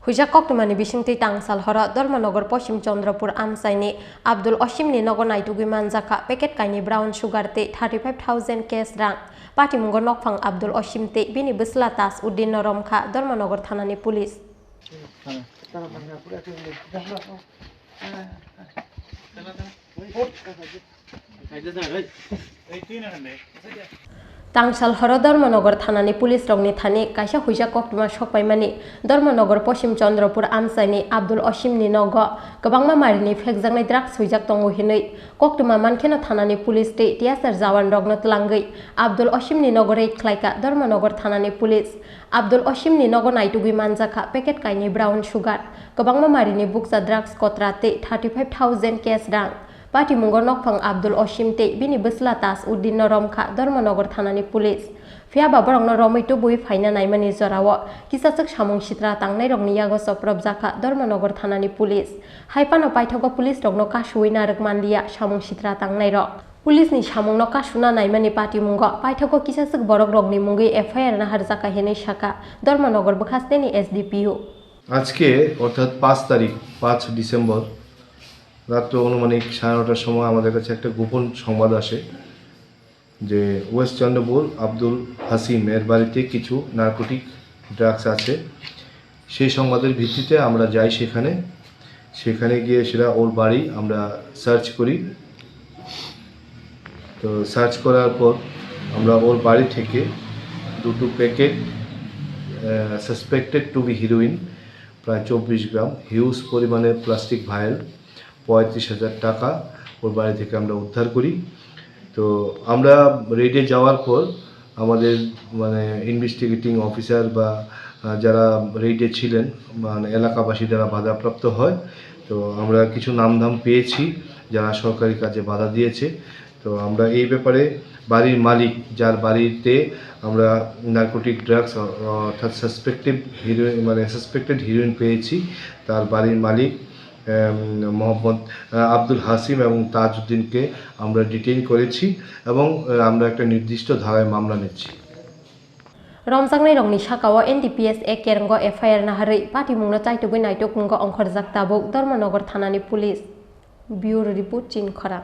হুইজা কক্টমানি বিসিংতি টাংসাল হরা ধর্মনগর পশ্চিম চন্দ্রপুর আমসাইনি আব্দুল অসীমনি নগর নাইটুগি মানজাখা packet কাইনি brown sugar তে 35,000 case রাং পাটিমুঙ্গ নকফাং আব্দুল অসীম তে বিনি বসলা তাস উদ্দিন নরমখা ধর্মনগর থানানি পুলিশ টাংসাল হর ধর্মনগর থানানি পুলিশ রংনি থানি কাইসা হুইসা কক্টমা সকপাইমানি ধর্মনগর পশ্চিম চন্দ্রপুর আমসাইনি আব্দুল অসীমনি নগ গবাংমা মারিনি ফেকজাंनाय ड्राग्स हुइजाक तंगो हिनै कक्टमा मानखेना थानानि पुलिस ते टियासार जावान रगनो तलांगै आब्दुल असीमनि नगरै ख्लाइका धर्मनगर थानानि पुलिस आब्दुल असीमनि नगर नाइटुगि मानजाखा पैकेट काइनि ब्राउन सुगार गबांमा मारिनि बुकजा ड्राग्स कत्राते 35,000 केस रां पाटिमुंग नकफां आब्दुल असीम ते बिनि बसला तास उद्दिन नरमखा धर्मनगर थानानि पुलिस फिया बाबरंग रमैतो बुइ फाइना नाइमानि जराव किसासक सामुं सित्रा तांनाय रंनि यागो सप्रब जाखा धर्मनगर थानानि पुलिस हाइपानो पाइथगो पुलिस रंनो कासुइ नारक मानलिया सामुं सित्रा तांनाय र पुलिसनि सामुंनो कासुना नाइमानि पाटिमुंग पाइथगो किसासक बरक रंनि मुंगै एफआईआर नाहार जाखा हेनै शाखा धर्मनगर बखास्तेनि एसडीपीओ আজকে অর্থাৎ 5 তারিখ 5 ডিসেম্বর রাত অনুমানিক 9:30টার সময় আমাদের কাছে একটা গোপন সংবাদ আসে যে ওয়েস্ট চন্দ্রপুর আব্দুল হাসিম এর বাড়িতে কিছু নার্কোটিক ড্রাগস আছে। সেই সংবাদের ভিত্তিতে আমরা যাই সেখানে গিয়ে সেটা ওর বাড়ি আমরা সার্চ করি। তো সার্চ করার পর আমরা ওর বাড়ি থেকে দুটো packet suspected to be heroin প্রায় 24 গ্রাম হিউজ পরিমাণের প্লাস্টিক ভায়েল 35,000 টাকা ওর বাড়ি থেকে আমরা উদ্ধার করি। তো আমরা রেডে যাওয়ার পর আমাদের ইনভেস্টিগেটিং অফিসার বা যারা রেডে ছিলেন এলাকাবাসী যারা বাধাপ্রাপ্ত হয়, তো আমরা কিছু নামধাম পেয়েছি যারা সরকারি কাজে বাধা দিয়েছে। তো আমরা এই ব্যাপারে বাড়ির মালিক যার বাড়িতে আমরা নার্কোটিক ড্রাগস অর্থাৎ সাসপেক্টেড হিরোইন পেয়েছি তার বাড়ির মালিক মোহাম্মদ আব্দুল হাসিম এবং তাজউদ্দিনকে আমরা ডিটেইন করেছি এবং আমরা একটা নির্দিষ্ট ধারায় মামলা নিচ্ছি। रमजांनाय रंनि साकाव एनडीपीएस एक केरंग एफआईआर नाहारै पाटिमुंनो चाइटुगै नाइटुकुंग अंखरजाक ताबुक धर्मनगर थानानि पुलिस ब्यूरो रिपोर्ट चिनखरा।